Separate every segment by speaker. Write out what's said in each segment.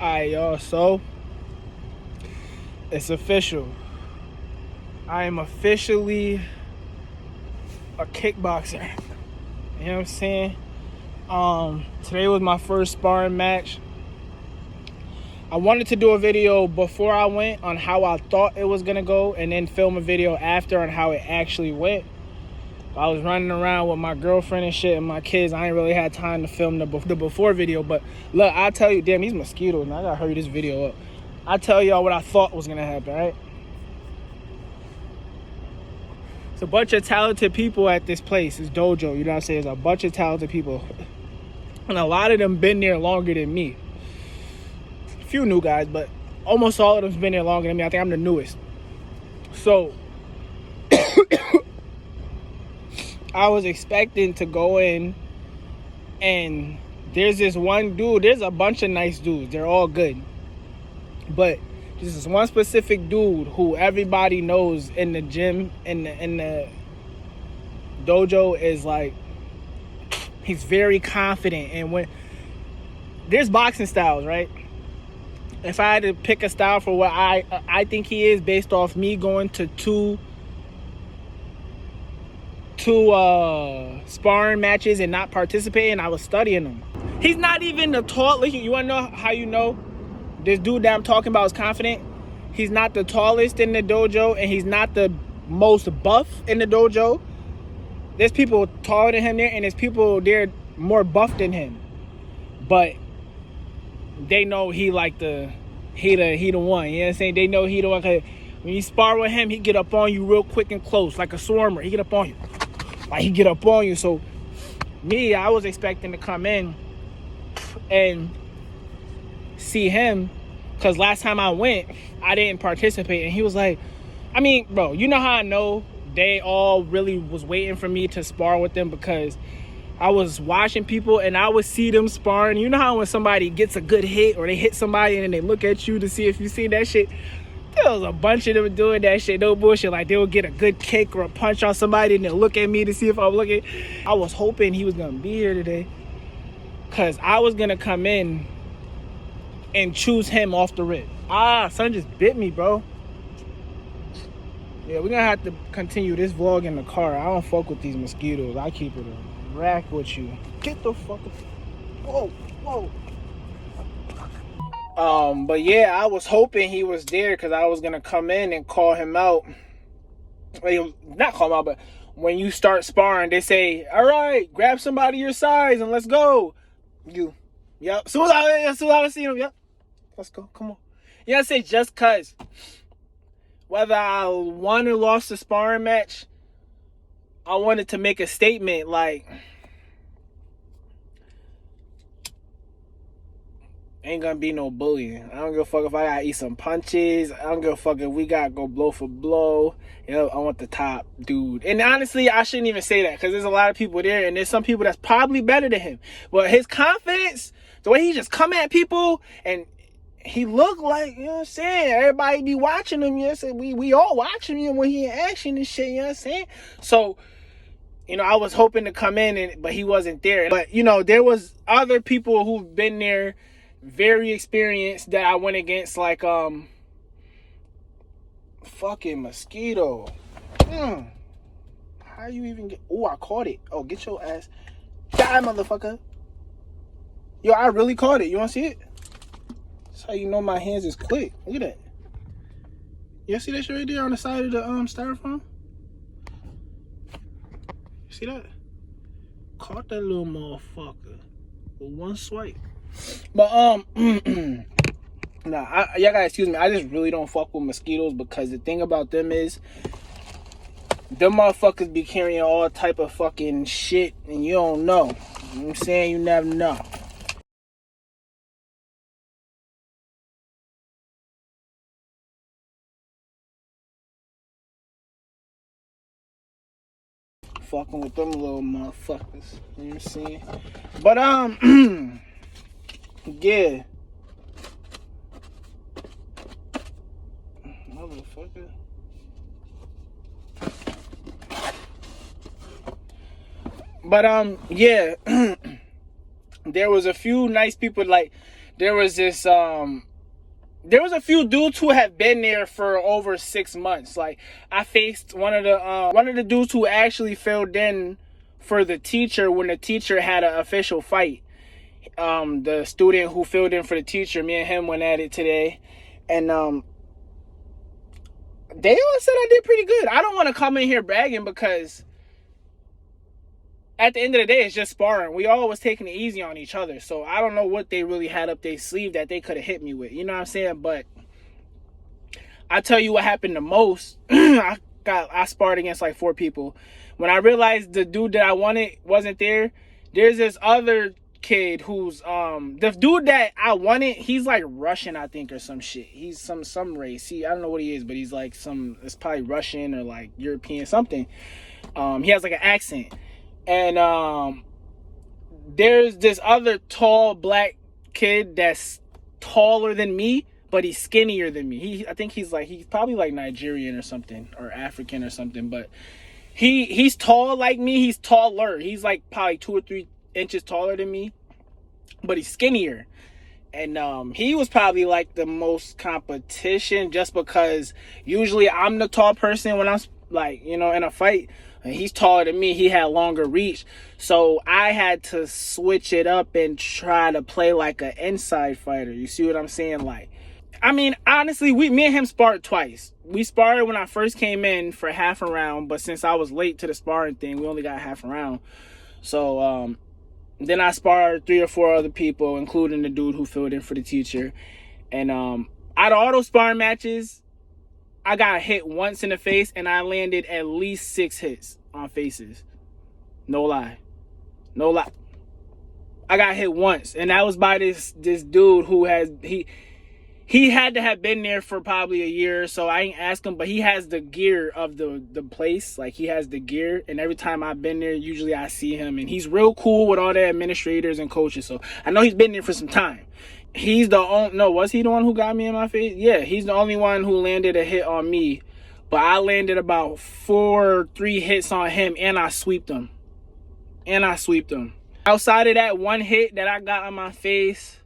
Speaker 1: Alright, y'all, so it's official. I am officially a kickboxer. You know what I'm saying? Today was my first sparring match. I wanted to do a video before I went on how I thought it was gonna go, and then film a video after on how it actually went. I was running around with my girlfriend and shit and my kids. I ain't really had time to film the before video, but look, I tell you, damn, these mosquitoes, man, I gotta hurry this video up. I tell y'all what I thought was gonna happen, right? It's a bunch of talented people at this place. It's dojo, you know what I'm saying? It's a bunch of talented people. And a lot of them been there longer than me. A few new guys, but almost all of them's been there longer than me. I think I'm the newest. So I was expecting to go in, and there's this one dude. There's a bunch of nice dudes. They're all good. But there's this one specific dude who everybody knows in the gym, in the dojo, is like, he's very confident. And when there's boxing styles, right? If I had to pick a style for what I think he is, based off me going to two sparring matches and not participating, I was studying him. He's not even the tallest. You want to know how you know this dude that I'm talking about is confident? He's not the tallest in the dojo, and he's not the most buff in the dojo. There's people taller than him there, and there's people there more buff than him. But they know he like he the one. You know what I'm saying? They know he the one. Cause when you spar with him, he get up on you real quick and close, like a swarmer. He get up on you. Like, he get up on you. So me, I was expecting to come in and see him, because last time I went, I didn't participate. And he was like, I mean, bro, you know how I know they all really was waiting for me to spar with them? Because I was watching people and I would see them sparring. You know how when somebody gets a good hit or they hit somebody and then they look at you to see if you see that shit? There was a bunch of them doing that shit, no bullshit. Like, they would get a good kick or a punch on somebody and they'll look at me to see if I'm looking. I was hoping he was gonna be here today, because I was gonna come in and choose him off the rip. Son just bit me, bro. Yeah, we're gonna have to continue this vlog in the car. I don't fuck with these mosquitoes. I keep it a rack with you. Get the fuck up. Whoa, whoa. But yeah, I was hoping he was there, because I was gonna come in and call him out. Well, not call him out, but when you start sparring, they say, all right, grab somebody your size and let's go. Yep. Soon as I see him, yep. Let's go. Come on. You know what I'm saying? Just cause whether I won or lost the sparring match, I wanted to make a statement like, ain't gonna be no bullying. I don't give a fuck if I gotta eat some punches. I don't give a fuck if we gotta go blow for blow. You know, I want the top dude. And honestly, I shouldn't even say that, because there's a lot of people there, and there's some people that's probably better than him. But his confidence, the way he just come at people, and he look like, you know what I'm saying, everybody be watching him. You know what I'm saying? We all watching him when he in action and shit. You know what I'm saying? So, you know, I was hoping to come in, but he wasn't there. But, you know, there was other people who've been there, very experienced, that I went against, like fucking mosquito. How you even get? Oh, I caught it. Oh, get your ass. Die, motherfucker. Yo, I really caught it. You want to see it? That's how you know my hands is quick. Look at that. You see that shit right there on the side of the styrofoam? See that? Caught that little motherfucker with one swipe. But nah, y'all gotta excuse me. I just really don't fuck with mosquitoes, because the thing about them is, them motherfuckers be carrying all type of fucking shit, and you don't know. You know what I'm saying? You never know. Fucking with them little motherfuckers. You know what I'm saying? But yeah. Motherfucker. But yeah. There was a few nice people, like, there was this there was a few dudes who have been there for over 6 months. Like, I faced one of the dudes who actually filled in for the teacher when the teacher had an official fight. The student who filled in for the teacher, me and him went at it today, and they all said I did pretty good. I don't want to come in here bragging because at the end of the day, it's just sparring. We all was taking it easy on each other. So I don't know what they really had up their sleeve that they could have hit me with. You know what I'm saying? But I tell you what happened the most. I sparred against like 4 people. When I realized the dude that I wanted wasn't there, there's this other kid who's the dude that I wanted, he's like Russian, I think, or some shit. He's some race. I don't know what he is, but he's like it's probably Russian or like European something. He has like an accent. And there's this other tall black kid that's taller than me, but he's skinnier than me. I think he's probably like Nigerian or something, or African or something, but he's tall like me. He's taller. He's like probably 2 or 3 inches taller than me, but he's skinnier. And he was probably like the most competition, just because usually I'm the tall person when I'm like, in a fight. And he's taller than me. He had longer reach. So I had to switch it up and try to play like an inside fighter. You see what I'm saying? Like, I mean, honestly, me and him sparred twice. We sparred when I first came in for half a round, but since I was late to the sparring thing, we only got half a round. So then I sparred 3 or 4 other people, including the dude who filled in for the teacher. And out of all those sparring matches, I got hit once in the face, and I landed at least 6 hits on faces. No lie. I got hit once, and that was by this dude who he had to have been there for probably a year or so. I ain't asked him, but he has the gear of the place. Like, he has the gear, and every time I've been there, usually I see him, and he's real cool with all the administrators and coaches. So I know he's been there for some time. He's the only, no, was he the one who got me in my face? Yeah, he's the only one who landed a hit on me. But I landed about 3 hits on him, and I sweeped him. Outside of that one hit that I got on my face,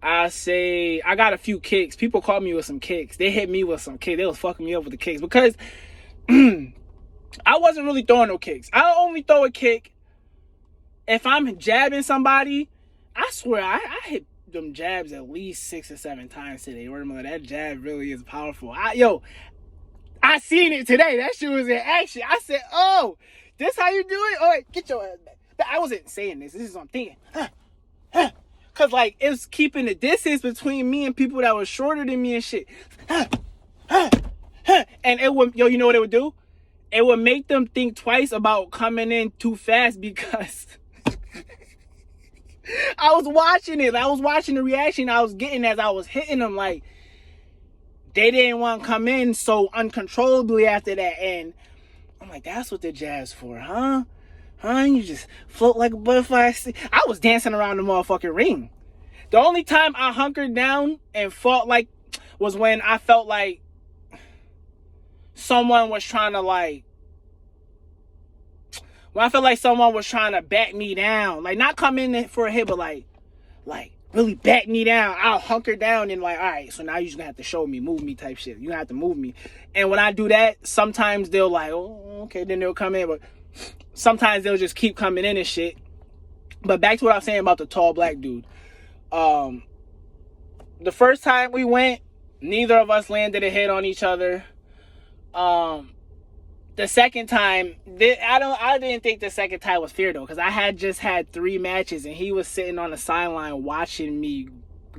Speaker 1: I say I got a few kicks. People called me with some kicks. They hit me with some kicks. They was fucking me up with the kicks because I wasn't really throwing no kicks. I only throw a kick if I'm jabbing somebody. I swear I hit them jabs at least 6 or 7 times today. Remember, that jab really is powerful. I seen it today. That shit was in action. I said, "Oh, this how you do it? Oh, wait, get your ass back." But I wasn't saying this. This is what I'm thinking. Cause like it was keeping the distance between me and people that were shorter than me and shit. And it would, you know what it would do? It would make them think twice about coming in too fast because I was watching it. I was watching the reaction I was getting as I was hitting them. Like, they didn't want to come in so uncontrollably after that. And I'm like, that's what the jab's for, huh? You just float like a butterfly. I was dancing around the motherfucking ring. The only time I hunkered down and fought like was when I felt like someone was trying to back me down. Like, not come in for a hit, but like really back me down. I'll hunker down and like, all right, so now you're just gonna have to show me, move me type shit. You have to move me. And when I do that, sometimes they'll like, oh, okay, then they'll come in, but sometimes they'll just keep coming in and shit. But back to what I was saying about the tall black dude. The first time we went, neither of us landed a hit on each other. The second time, I didn't think the second time was fair though, because I had just had 3 matches and he was sitting on the sideline watching me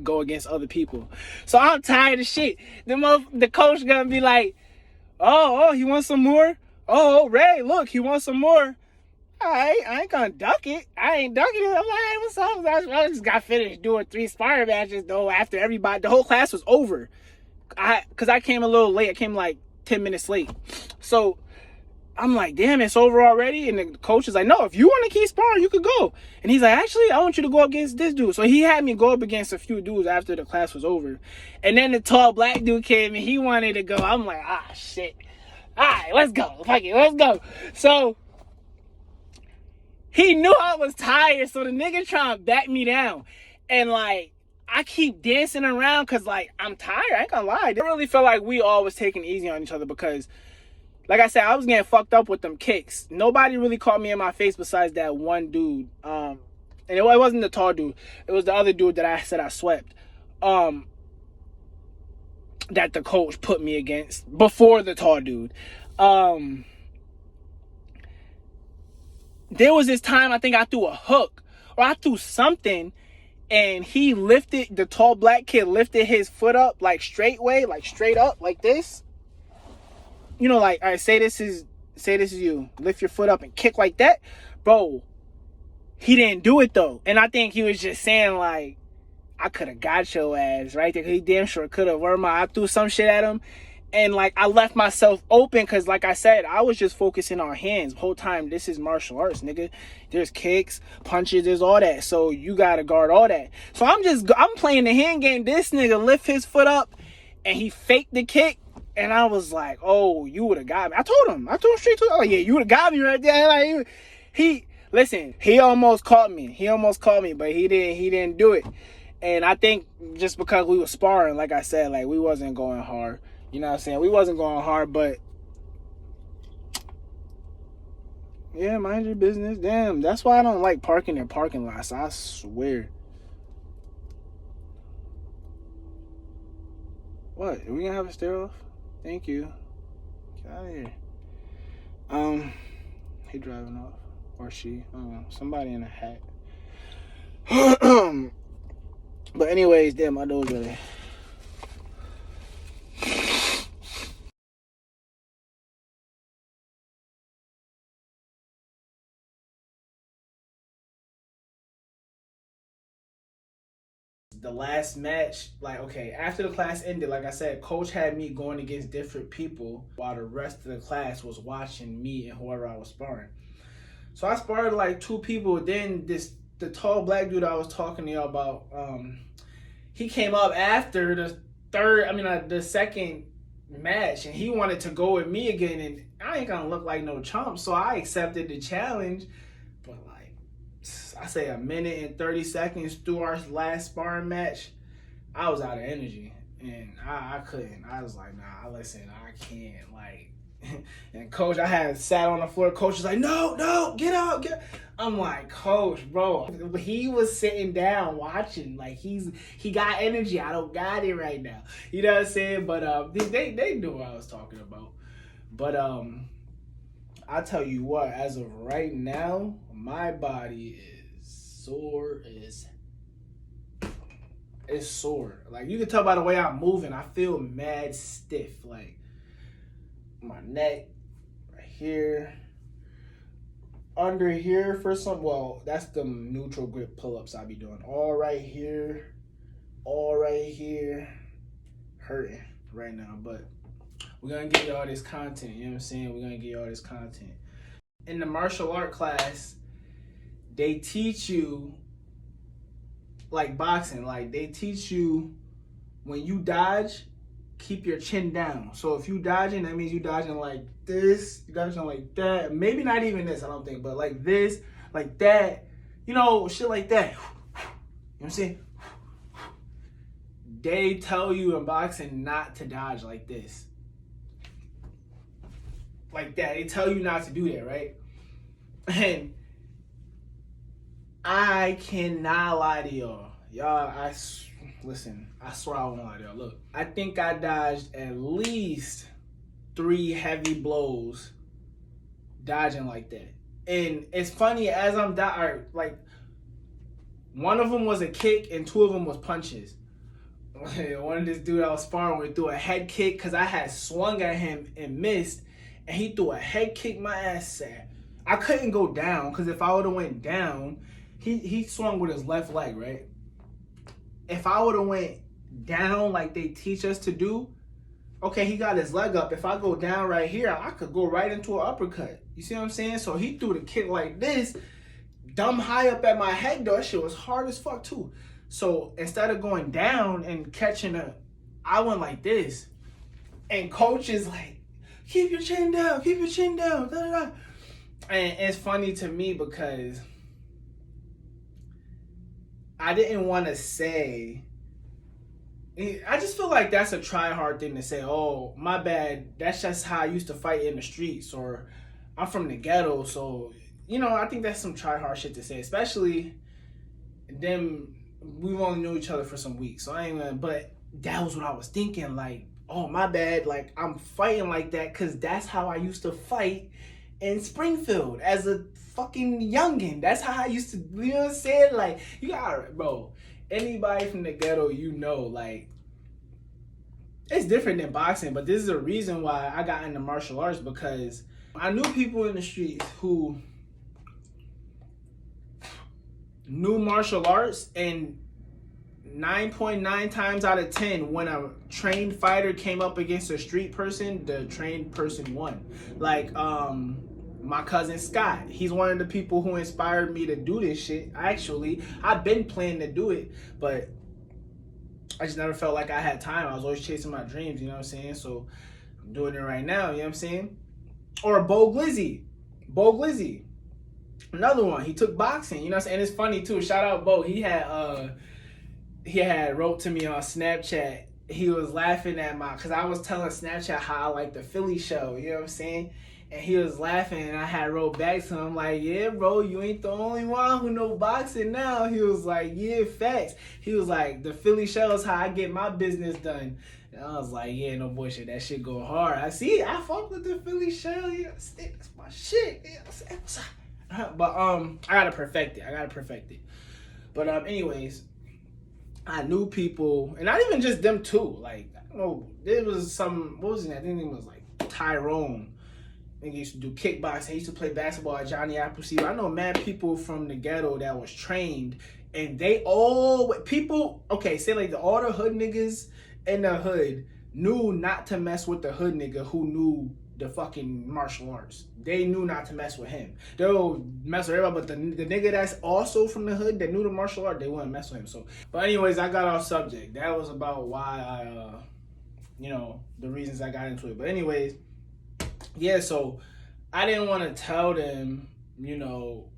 Speaker 1: go against other people. So I'm tired of shit. The coach gonna be like, oh, you want some more? Oh, Ray, look, you want some more? All right, I ain't gonna duck it. I ain't ducking it. I'm like, hey, what's up? I just got finished doing 3 sparring matches though after everybody. The whole class was over. Because I came a little late. I came like 10 minutes late. So I'm like, damn, it's over already? And the coach is like, no, if you want to keep sparring, you could go. And he's like, actually, I want you to go against this dude. So he had me go up against a few dudes after the class was over. And then the tall black dude came and he wanted to go. I'm like, shit. All right, let's go. Fuck it, let's go. So he knew I was tired, so the nigga trying to back me down. And like, I keep dancing around because, like, I'm tired. I ain't gonna lie. I really feel like we all was taking it easy on each other because, like I said, I was getting fucked up with them kicks. Nobody really caught me in my face besides that one dude. And it wasn't the tall dude. It was the other dude that I said I swept. That the coach put me against before the tall dude. There was this time I think I threw a hook or I threw something, and he lifted, the tall black kid lifted his foot up like straight way, like straight up like this. You know, like, all right, say this is you. Lift your foot up and kick like that. Bro, he didn't do it though. And I think he was just saying, like, I could have got your ass right there. He damn sure could have. I threw some shit at him. And, like, I left myself open because, like I said, I was just focusing on hands the whole time. This is martial arts, nigga. There's kicks, punches, there's all that. So you got to guard all that. So I'm playing the hand game. This nigga lift his foot up, and he faked the kick. And I was like, oh, you would have got me. I told him straight to him. Oh, yeah, you would have got me right there. Like, he almost caught me. But he didn't do it. And I think just because we were sparring, like I said, like, we wasn't going hard. You know what I'm saying? We wasn't going hard, but yeah, mind your business. Damn, that's why I don't like parking in parking lots. I swear. What? Are we gonna have a stare off? Thank you. Get out of here. He driving off. Or she. I don't know. Somebody in a hat. But anyways, damn, my nose really. The last match, like, okay, after the class ended, like I said, coach had me going against different people while the rest of the class was watching me and whoever I was sparring. So I sparred like 2 people. Then the tall black dude I was talking to y'all about, he came up after the second match, and he wanted to go with me again, and I ain't gonna look like no chump, so I accepted the challenge. But like, I say a minute and 30 seconds through our last sparring match, I was out of energy, and I couldn't. I was like, nah, listen, I can't, like. And coach, I had sat on the floor. Coach was like, no, get up, get up. I'm like, coach, bro. He was sitting down watching. Like, he got energy. I don't got it right now. You know what I'm saying? But they knew what I was talking about. But I tell you what, as of right now, my body is sore it's sore. Like, you can tell by the way I'm moving, I feel mad stiff. Like, my neck, right here, under here for some, well, that's the neutral grip pull-ups I be doing. All right here, hurting right now. But we're gonna get y'all this content, you know what I'm saying? We're gonna get y'all this content. In the martial art class, they teach you, like boxing, like they teach you when you dodge, keep your chin down. So if you dodging, that means you dodging like this, you dodging like that. Maybe not even this, I don't think, but like this, like that, you know, shit like that. You know what I'm saying? They tell you in boxing not to dodge like this. Like that. They tell you not to do that, right? And I cannot lie to y'all. Listen, I swear I won't lie to y'all. Look, I think I dodged at least 3 heavy blows dodging like that. And it's funny, as I'm like, one of them was a kick and 2 of them was punches. One of this dude I was sparring with threw a head kick because I had swung at him and missed, and he threw a head kick. My ass said I couldn't go down, because if I would have went down, he swung with his left leg, right? If I would have went down like they teach us to do, okay, he got his leg up. If I go down right here, I could go right into an uppercut. You see what I'm saying? So he threw the kick like this, dumb high up at my head, though. That shit was hard as fuck too. So instead of going down and catching I went like this. And coach is like, keep your chin down, keep your chin down. Da, da, da. And it's funny to me because I didn't want to say I just feel like that's a try hard thing to say. Oh, my bad. That's just how I used to fight in the streets, or I'm from the ghetto, so I think that's some try hard shit to say, especially them. We've only known each other for some weeks, so I ain't gonna. But that was what I was thinking. Like, oh my bad. Like I'm fighting like that because that's how I used to fight in Springfield as a fucking youngin. That's how I used to. You know what I'm saying? Like you got, bro. Anybody from the ghetto, like it's different than boxing, but this is a reason why I got into martial arts, because I knew people in the streets who knew martial arts, and 9.9 times out of 10, when a trained fighter came up against a street person, the trained person won. Like my cousin Scott, he's one of the people who inspired me to do this shit. Actually, I've been planning to do it, but I just never felt like I had time. I was always chasing my dreams, you know what I'm saying? So I'm doing it right now, you know what I'm saying? Or Bo Glizzy. Another one. He took boxing, you know what I'm saying? And it's funny too. Shout out Bo. He had wrote to me on Snapchat. He was laughing at cause I was telling Snapchat how I like the Philly show, you know what I'm saying? And he was laughing, and I had wrote back to him like, yeah, bro, you ain't the only one who know boxing now. He was like, yeah, facts. He was like, the Philly show is how I get my business done. And I was like, yeah, no bullshit, that shit go hard. I fuck with the Philly show, you know, that's my shit. You know, but I gotta perfect it. But anyways, I knew people, and not even just them two. Like, I don't know, there was some, what was his name? I think his name was like Tyrone. I think he used to do kickboxing. He used to play basketball at Johnny Appleseed. I know mad people from the ghetto that was trained, and they all say like all the hood niggas in the hood knew not to mess with the hood nigga who knew the fucking martial arts. They knew not to mess with him. They'll mess with everybody, but the nigga that's also from the hood that knew the martial art, they wouldn't mess with him. So, but anyways, I got off subject. That was about why I, the reasons I got into it. But anyways, yeah, so I didn't want to tell them,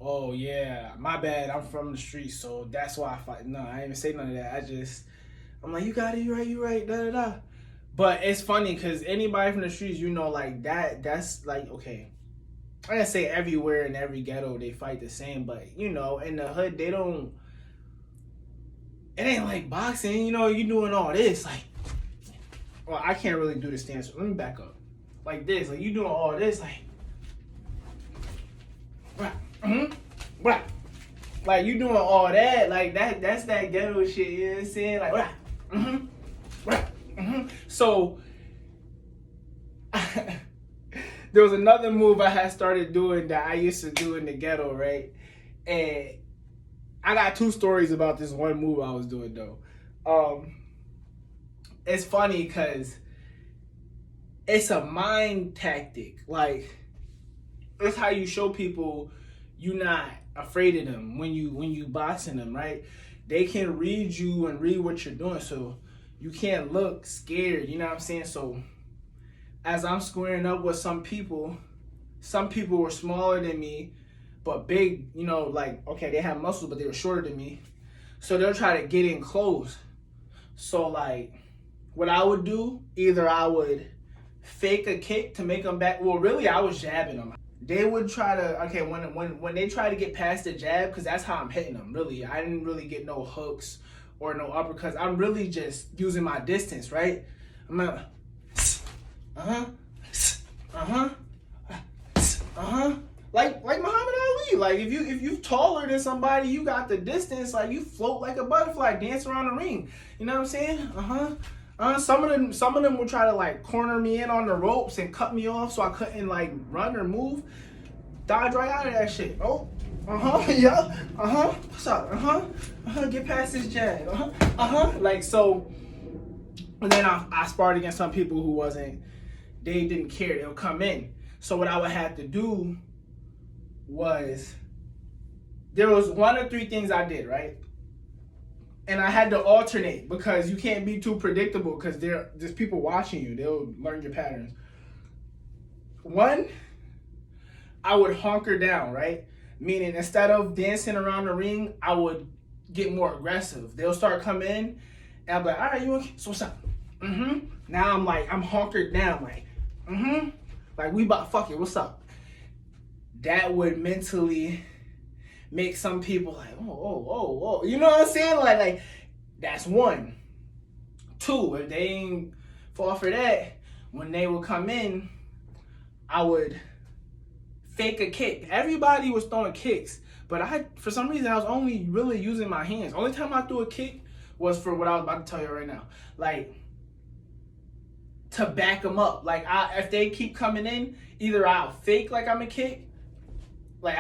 Speaker 1: oh yeah, my bad, I'm from the streets, so that's why I fight. No, I didn't even say none of that. I'm like, you got it, you right, da da da. But it's funny because anybody from the streets, like that's like, okay, I didn't say everywhere in every ghetto they fight the same, but in the hood they don't. It ain't like boxing, you doing all this like. Well, I can't really do the stance. Let me back up. Like this, like you doing all this, like, like you doing all that, like that's that ghetto shit. You know what I'm saying? Like, So there was another move I had started doing that I used to do in the ghetto, right? And I got two stories about this one move I was doing though. It's funny because it's a mind tactic. Like, it's how you show people you're not afraid of them when you boxing them, right? They can read you and read what you're doing, so you can't look scared, you know what I'm saying? So as I'm squaring up with some people were smaller than me, but big, like, okay, they have muscles, but they were shorter than me. So they'll try to get in close. So like, what I would do, either I would fake a kick to make them back. Well, really, I was jabbing them. They would try to, okay, when they try to get past the jab, because that's how I'm hitting them, really. I didn't really get no hooks or no uppercuts. I'm really just using my distance, right? I'm gonna, like Muhammad Ali. Like if you taller than somebody, you got the distance. Like you float like a butterfly, dance around the ring. You know what I'm saying? Some of them would try to like corner me in on the ropes and cut me off so I couldn't like run or move. Dodge right out of that shit. Oh, yeah, what's up? Get past this jab. Like so. And then I sparred against some people who they didn't care. They'll come in. So what I would have to do was, there was one or three things I did, right? And I had to alternate because you can't be too predictable because there's people watching you. They'll learn your patterns. One, I would hunker down, right? Meaning instead of dancing around the ring, I would get more aggressive. They'll start coming in And I'm like, all right, you okay? So what's up? Now I'm hunkered down, like we about fuck it, what's up? That would mentally make some people like, oh. You know what I'm saying? Like that's one. Two, if they ain't fall for that, when they would come in, I would fake a kick. Everybody was throwing kicks, but for some reason, I was only really using my hands. Only time I threw a kick was for what I was about to tell you right now. Like, to back them up. Like, if they keep coming in, either I'll fake like I'm a kick, like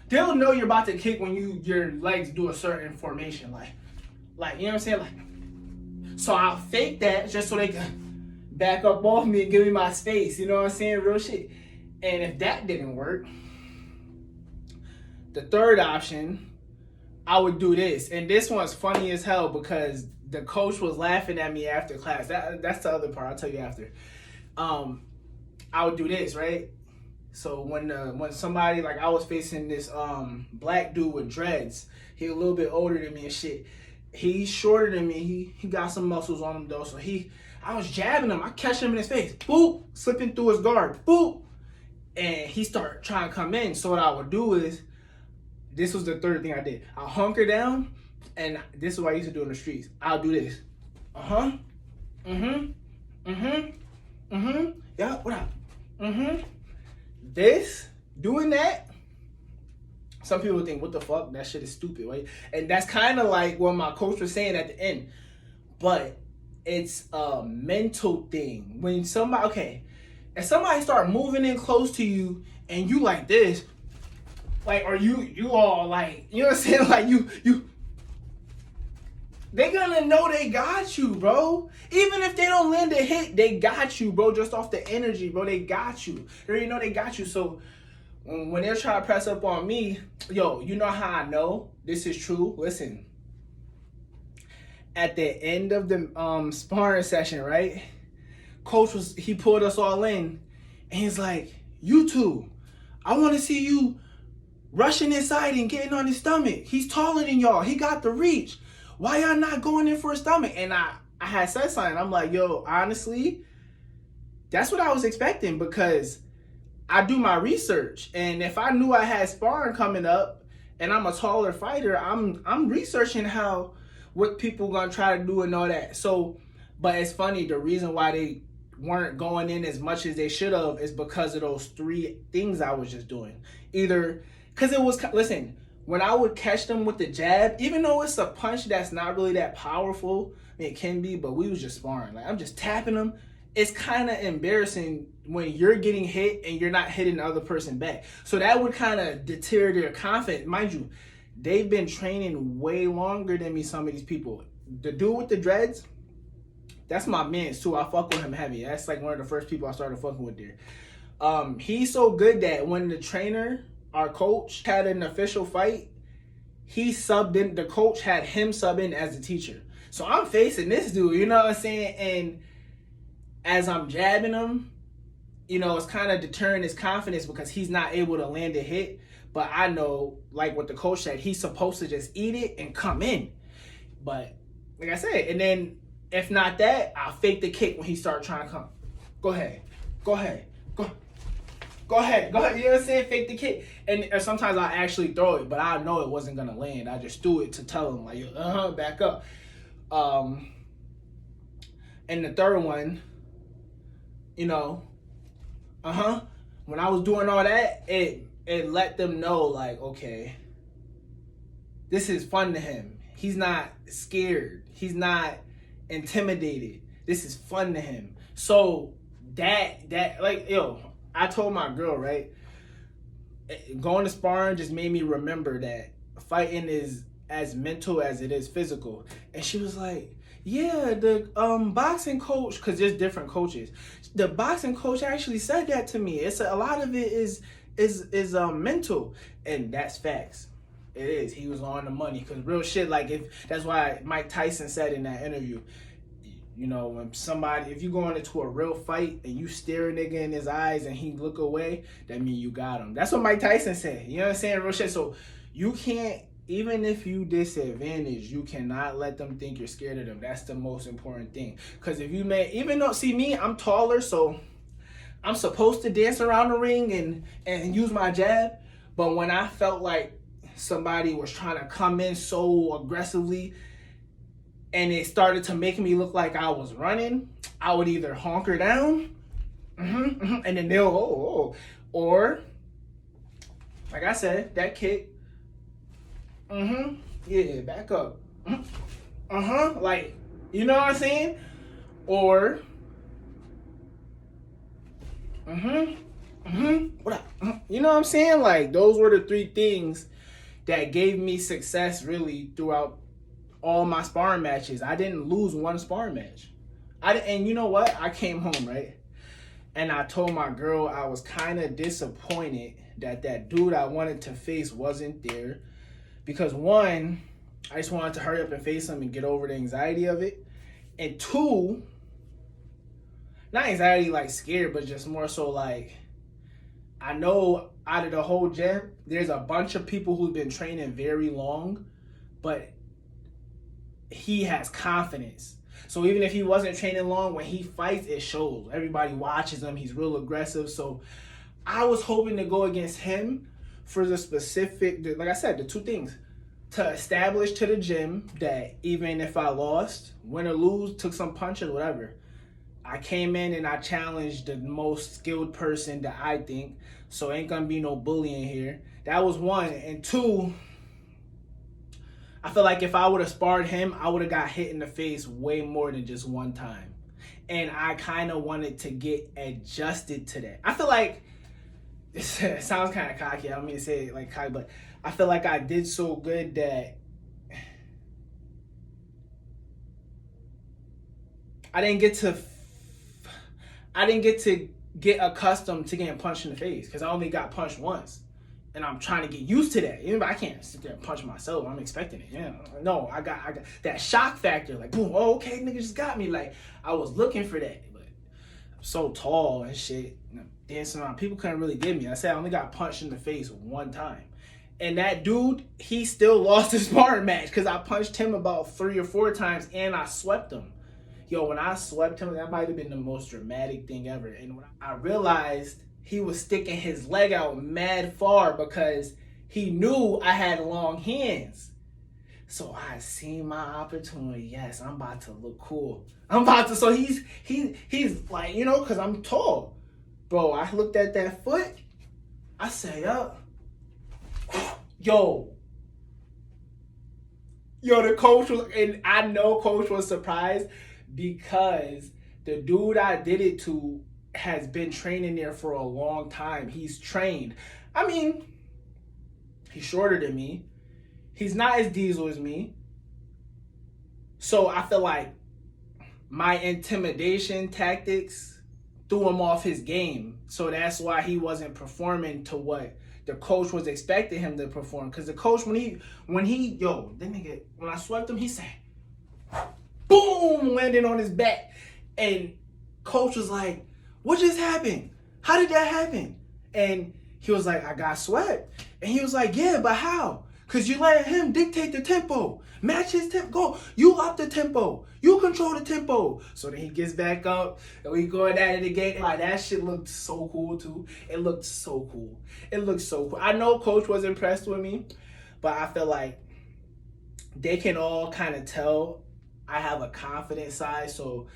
Speaker 1: they'll know you're about to kick when your legs do a certain formation, like you know what I'm saying, like. So I'll fake that just so they can back up off me and give me my space. You know what I'm saying, real shit. And if that didn't work, the third option, I would do this. And this one's funny as hell because the coach was laughing at me after class. That's the other part. I'll tell you after. I would do this, right? So when somebody, like I was facing this black dude with dreads. He a little bit older than me and shit. He's shorter than me. He got some muscles on him though. So I was jabbing him. I catch him in his face. Boop, slipping through his guard. Boop. And he started trying to come in. So what I would do is, this was the third thing I did. I'll hunker down, and this is what I used to do in the streets. I'll do this. Yeah, what up? Doing that, some people think, what the fuck? That shit is stupid, right? And that's kind of like what my coach was saying at the end. But it's a mental thing. When if somebody start moving in close to you and you like this, like, or you all like, you know what I'm saying? Like you they gonna know they got you, bro. Even if they don't land a hit, they got you, bro. Just off the energy, bro. They got you. They already know they got you. So when they're trying to press up on me, yo, you know how I know this is true? Listen. At the end of the sparring session, right? Coach he pulled us all in, and he's like, you two, I want to see you rushing inside and getting on his stomach. He's taller than y'all. He got the reach. Why y'all not going in for a stomach? And I had said something. I'm like, yo, honestly, that's what I was expecting because I do my research. And if I knew I had sparring coming up and I'm a taller fighter, I'm researching what people gonna try to do and all that. So, but it's funny, the reason why they weren't going in as much as they should have is because of those three things I was just doing. Either because listen, when I would catch them with the jab, even though it's a punch that's not really that powerful, I mean, it can be, but we was just sparring. Like, I'm just tapping them. It's kind of embarrassing when you're getting hit and you're not hitting the other person back. So that would kind of deter their confidence. Mind you, they've been training way longer than me, some of these people. The dude with the dreads, that's my man too. I fuck with him heavy. That's like one of the first people I started fucking with there. He's so good that when the trainer, our coach, had an official fight, he subbed in. The coach had him sub in as the teacher. So I'm facing this dude, you know what I'm saying? And as I'm jabbing him, you know, it's kind of deterring his confidence because he's not able to land a hit. But I know, like what the coach said, he's supposed to just eat it and come in. But like I said, and then if not that, I'll fake the kick when he starts trying to come. Go ahead. You know what I'm saying? Fake the kick. And sometimes I actually throw it, but I know it wasn't going to land. I just threw it to tell him, like, back up. And the third one, you know, when I was doing all that, it let them know, like, okay, this is fun to him. He's not scared. He's not intimidated. This is fun to him. So that like, yo, I told my girl, right, going to sparring just made me remember that fighting is as mental as it is physical. And she was like, yeah, the boxing coach, because there's different coaches, the boxing coach actually said that to me. It's a lot of it is mental, and that's facts. It is. He was on the money, because real shit, like, that's why Mike Tyson said in that interview, you know, when if you going into a real fight and you stare a nigga in his eyes and he look away, that mean you got him. That's what Mike Tyson said. You know what I'm saying? Real shit. So you can't even if you disadvantage, you cannot let them think you're scared of them. That's the most important thing. Because if you may, even though, see me, I'm taller, so I'm supposed to dance around the ring and use my jab. But when I felt like somebody was trying to come in so aggressively and it started to make me look like I was running, I would either honker down, and then they'll, or, like I said, that kick, yeah, back up, like, you know what I'm saying? Or, what up? You know what I'm saying? Like, those were the three things that gave me success really throughout all my sparring matches. I didn't lose one sparring match. And you know what? I came home, right? And I told my girl I was kind of disappointed that dude I wanted to face wasn't there. Because one, I just wanted to hurry up and face him and get over the anxiety of it. And two, not anxiety like scared, but just more so like, I know out of the whole gym, there's a bunch of people who've been training very long, but he has confidence. So even if he wasn't training long, when he fights, it shows. Everybody watches him. He's real aggressive. So I was hoping to go against him for the specific, like I said, the two things. To establish to the gym that even if I lost, win or lose, took some punches, whatever, I came in and I challenged the most skilled person that I think. So ain't gonna be no bullying here. That was one. And two, I feel like if I would have sparred him, I would have got hit in the face way more than just one time. And I kind of wanted to get adjusted to that. I feel like, it sounds kind of cocky. I don't mean to say it like cocky, but I feel like I did so good that I didn't get to get accustomed to getting punched in the face because I only got punched once. And I'm trying to get used to that. Even if I can't sit there and punch myself, I'm expecting it. Yeah, no, I got that shock factor. Like, boom, oh, okay, nigga just got me. Like, I was looking for that, but I'm so tall and shit. Dancing around, people couldn't really get me. I said I only got punched in the face one time, and that dude, he still lost his sparring match because I punched him about 3 or 4 times and I swept him. Yo, when I swept him, that might have been the most dramatic thing ever. And when I realized he was sticking his leg out mad far because he knew I had long hands. So I seen my opportunity. Yes, I'm about to look cool. So he's like, you know, because I'm tall. Bro, I looked at that foot. I said, yo, the coach was, and I know coach was surprised because the dude I did it to has been training there for a long time. He's trained. I mean, he's shorter than me. He's not as diesel as me. So I feel like my intimidation tactics threw him off his game. So that's why he wasn't performing to what the coach was expecting him to perform. Because the coach, when I swept him, he said, boom, landing on his back. And coach was like, what just happened? How did that happen? And he was like, I got swept. And he was like, yeah, but how? Because you let him dictate the tempo. Match his tempo. Go. You up the tempo. You control the tempo. So then he gets back up and we going at it again. Like, that shit looked so cool too. It looked so cool. I know coach was impressed with me, but I feel like they can all kind of tell I have a confident side. So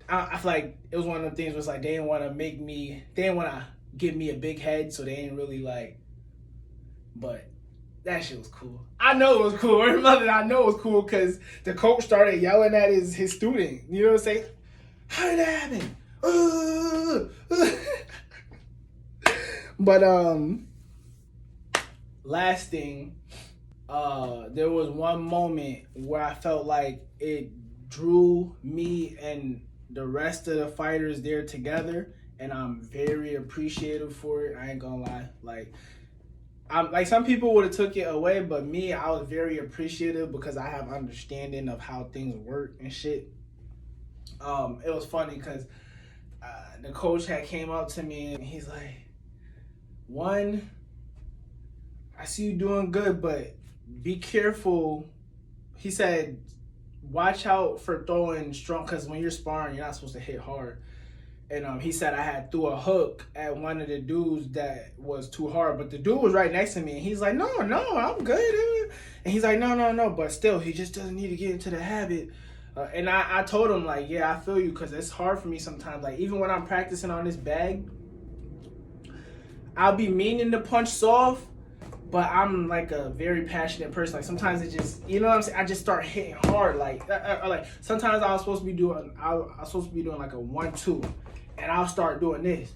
Speaker 1: I feel like it was one of them things where it's like they didn't want to give me a big head, so they didn't really like, but that shit was cool. I know it was cool. I know it was cool because the coach started yelling at his student. You know what I'm saying? How did that happen? But last thing, there was one moment where I felt like it drew me and the rest of the fighters there together, and I'm very appreciative for it. I ain't gonna lie. I'm like, some people would have took it away, but me, I was very appreciative because I have understanding of how things work and shit. It was funny because the coach had came up to me and he's like, I see you doing good, but be careful. He said, watch out for throwing strong, because when you're sparring, you're not supposed to hit hard. And he said I had threw a hook at one of the dudes that was too hard, but the dude was right next to me, and he's like, no, I'm good. And he's like, no, but still, he just doesn't need to get into the habit. And I told him, like, yeah, I feel you, because it's hard for me sometimes. Like, even when I'm practicing on this bag, I'll be meaning to punch soft, but I'm like a very passionate person. Like sometimes it just, you know what I'm saying? I just start hitting hard. Like sometimes I was supposed to be doing like a 1-2, and I'll start doing this,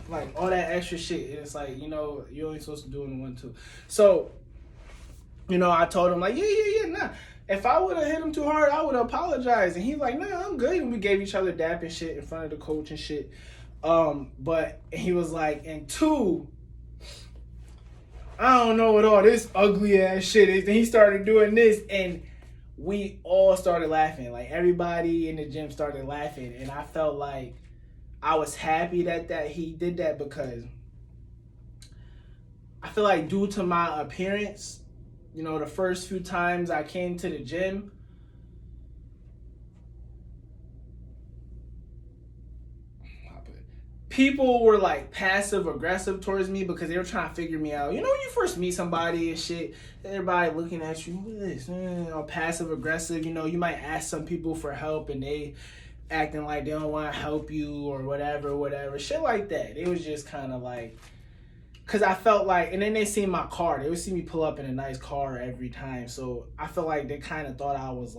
Speaker 1: like all that extra shit. And it's like, you know, you're only supposed to do it in 1-2. So, you know, I told him like, yeah, nah. If I would have hit him too hard, I would have apologized. And he's like, nah, I'm good. And we gave each other dap and shit in front of the coach and shit. But he was like, and 2, I don't know what all this ugly ass shit is. And he started doing this, and we all started laughing. Like everybody in the gym started laughing, and I felt like I was happy that he did that, because I feel like due to my appearance, you know, the first few times I came to the gym, people were like passive aggressive towards me because they were trying to figure me out. You know, when you first meet somebody and shit, everybody looking at you, what is this? Passive aggressive. You know, you might ask some people for help and they acting like they don't want to help you or whatever, shit like that. It was just kind of like, because I felt like, and then they see my car. They would see me pull up in a nice car every time. So I felt like they kind of thought I was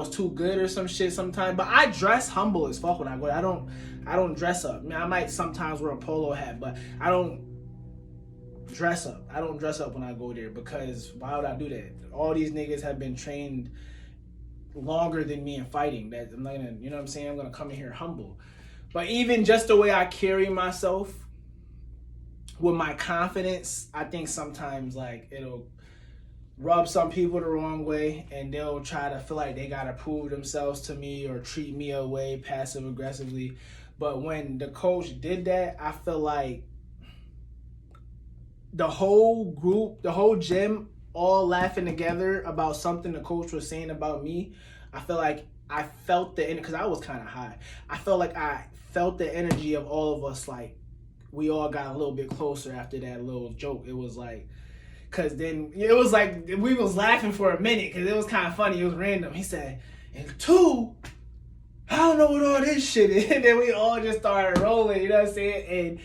Speaker 1: too good or some shit sometimes. But I dress humble as fuck when I go. I don't dress up. I mean, I might sometimes wear a polo hat, but I don't dress up. I don't dress up when I go there, because why would I do that? All these niggas have been trained longer than me in fighting. That I'm not gonna, you know what I'm saying? I'm gonna come in here humble. But even just the way I carry myself with my confidence, I think sometimes like it'll rub some people the wrong way, and they'll try to feel like they gotta prove themselves to me or treat me away passive aggressively. But when the coach did that, I feel like the whole group, the whole gym, all laughing together about something the coach was saying about me. I feel like I felt the, because I was kind of high. I felt like I felt the energy of all of us. Like we all got a little bit closer after that little joke. It was like, because then it was like we was laughing for a minute because it was kind of funny. It was random. He said, and 2, I don't know what all this shit is. And then we all just started rolling, you know what I'm saying?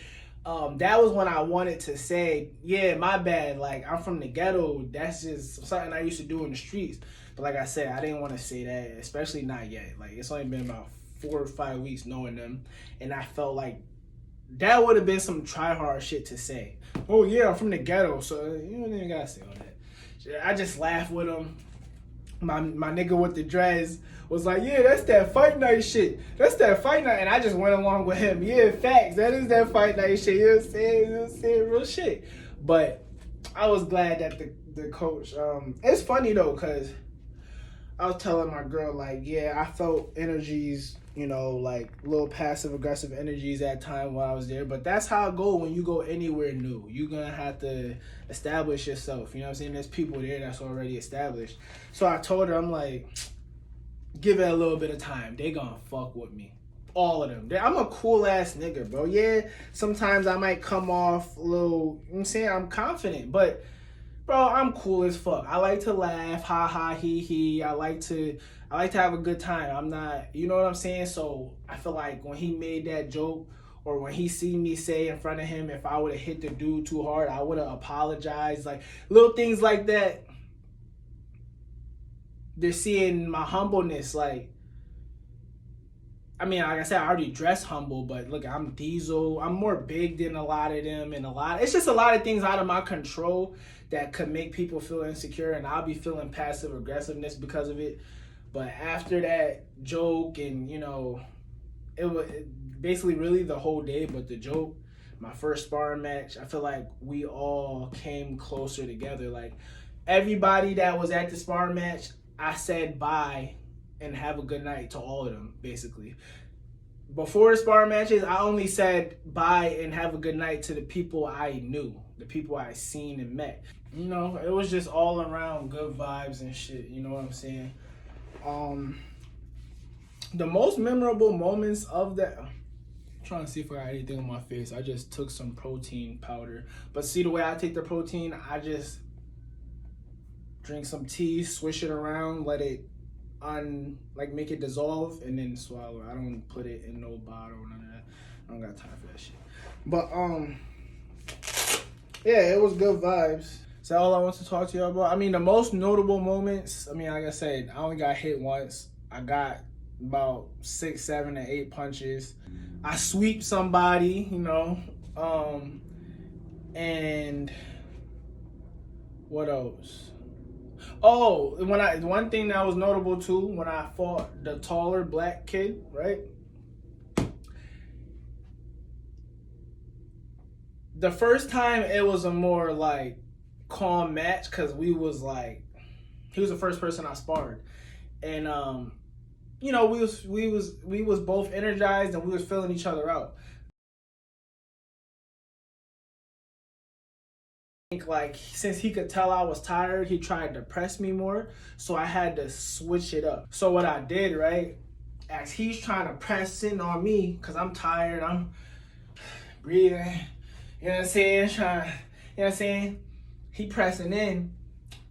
Speaker 1: And that was when I wanted to say, yeah, my bad. Like, I'm from the ghetto. That's just something I used to do in the streets. But like I said, I didn't want to say that, especially not yet. Like, it's only been about 4 or 5 weeks knowing them. And I felt like that would have been some try-hard shit to say. Oh, yeah, I'm from the ghetto, so you don't even gotta say all that. I just laughed with him. My nigga with the dreads was like, yeah, that's that fight night shit. That's that fight night. And I just went along with him. Yeah, facts. That is that fight night shit. You know what I'm saying? You know what I'm saying? Real shit. But I was glad that the coach, it's funny though, because I was telling my girl, like, yeah, I felt energies, you know, like little passive aggressive energies at time while I was there. But that's how it go when you go anywhere new. You're going to have to establish yourself. You know what I'm saying? There's people there that's already established. So I told her, I'm like, give it a little bit of time. They gonna fuck with me. All of them. I'm a cool ass nigga, bro. Yeah, sometimes I might come off a little, you know what I'm saying? I'm confident, but bro, I'm cool as fuck. I like to laugh, ha ha, he. I like to have a good time. I'm not, you know what I'm saying? So I feel like when he made that joke, or when he seen me say in front of him, if I would have hit the dude too hard, I would have apologized. Like little things like that. They're seeing my humbleness. Like, I mean, like I said, I already dress humble, but look, I'm Diesel. I'm more big than a lot of them, and it's just a lot of things out of my control that could make people feel insecure, and I'll be feeling passive aggressiveness because of it. But after that joke, and you know, it was basically really the whole day, but the joke, my first sparring match, I feel like we all came closer together. Like everybody that was at the sparring match, I said bye and have a good night to all of them, basically. Before the sparring matches, I only said bye and have a good night to the people I knew. the people I seen and met. You know, it was just all around good vibes and shit. You know what I'm saying? The most memorable moments of that. I'm trying to see if I got anything on my face. I just took some protein powder. But see, the way I take the protein, I just drink some tea, swish it around, let it make it dissolve, and then swallow. I don't put it in no bottle or none of that. I don't got time for that shit. But yeah, it was good vibes. Is that all I want to talk to y'all about? I mean, the most notable moments, I mean, like I said, I only got hit once. I got about 6, 7, and 8 punches. I sweep somebody, you know, and what else? Oh, one thing that was notable too, when I fought the taller black kid, right? The first time it was a more like calm match because we was like, he was the first person I sparred, and you know, we was both energized and we was filling each other out. Like, since he could tell I was tired, he tried to press me more, so I had to switch it up. So what I did, right, as he's trying to press in on me because I'm tired, I'm breathing, you know what I'm saying, you know what I'm saying, he pressing in,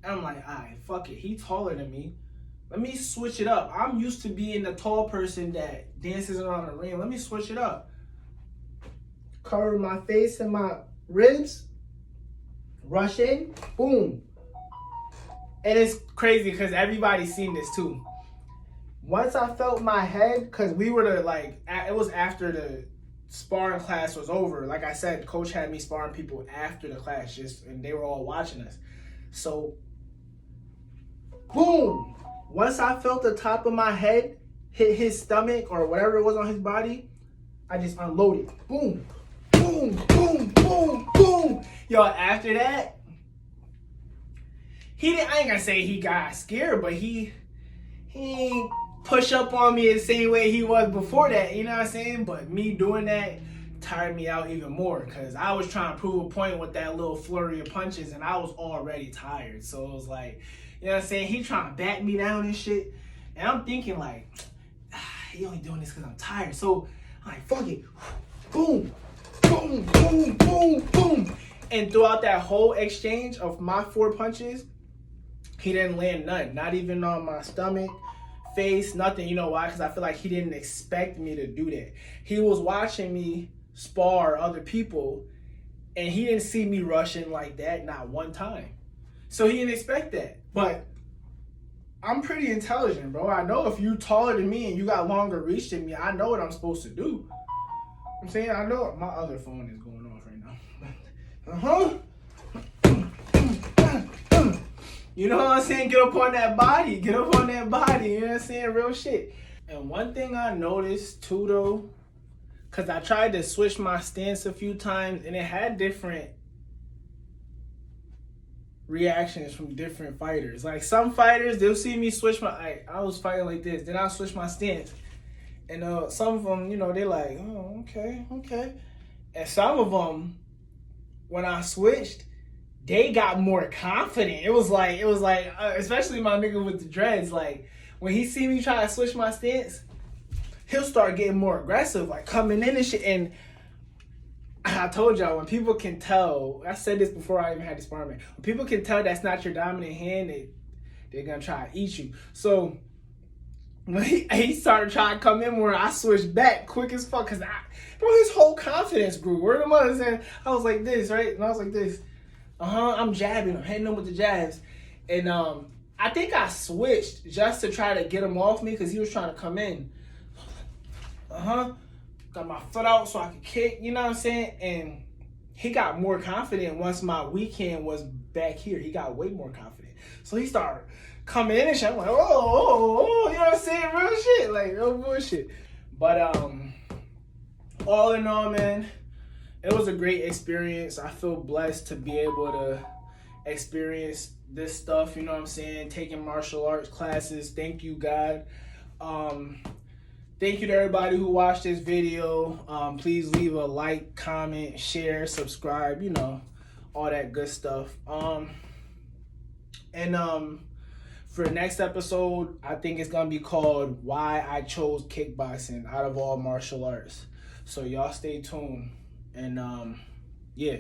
Speaker 1: and I'm like, all right, fuck it, he taller than me, let me switch it up. I'm used to being the tall person that dances around the ring. Let me switch it up. Cover my face and my ribs, rush in, boom. And it's crazy because everybody's seen this too. Once I felt my head, because we were it was after the sparring class was over. Like I said, coach had me sparring people after the class, and they were all watching us. So, boom. Once I felt the top of my head hit his stomach or whatever it was on his body, I just unloaded. Boom, boom, boom, boom, boom. Yo, after that, I ain't gonna say he got scared, but he ain't push up on me the same way he was before that, you know what I'm saying? But me doing that tired me out even more because I was trying to prove a point with that little flurry of punches and I was already tired. So it was like, you know what I'm saying? He trying to back me down and shit. And I'm thinking like, he only doing this because I'm tired. So I'm like, fuck it. Boom, boom, boom, boom, boom. And throughout that whole exchange of my 4 punches, he didn't land none. Not even on my stomach, face, nothing. You know why? Because I feel like he didn't expect me to do that. He was watching me spar other people, and he didn't see me rushing like that, not one time. So he didn't expect that. But I'm pretty intelligent, bro. I know if you taller than me and you got longer reach than me, I know what I'm supposed to do. I'm saying, I know my other phone is going off right now. You know what I'm saying? Get up on that body. Get up on that body. You know what I'm saying? Real shit. And one thing I noticed too, though, because I tried to switch my stance a few times and it had different reactions from different fighters. Like some fighters, they'll see me switch I was fighting like this, then I'll switch my stance. And some of them, you know, they're like, oh, okay. And some of them, when I switched, they got more confident. It was like, especially my nigga with the dreads, like when he see me try to switch my stance, he'll start getting more aggressive, like coming in and shit. And I told y'all, when people can tell, I said this before I even had this sparring, when people can tell that's not your dominant hand, they're gonna try to eat you. So when he started trying to come in more, I switched back quick as fuck, cause his whole confidence grew. Word of mother saying, I was like this, right? And I was like this. I'm jabbing him, hitting him with the jabs. And I think I switched just to try to get him off me because he was trying to come in. Got my foot out so I could kick, you know what I'm saying? And he got more confident once my weak hand was back here. He got way more confident. So he started coming in and shit. I'm like, oh, you know what I'm saying? Real shit, like real bullshit. But all in all, man, it was a great experience. I feel blessed to be able to experience this stuff, you know what I'm saying? Taking martial arts classes. Thank you, God. Thank you to everybody who watched this video. Please leave a like, comment, share, subscribe, you know, all that good stuff. And for the next episode, I think it's gonna be called "Why I Chose Kickboxing Out of All Martial Arts." So y'all stay tuned, and yeah.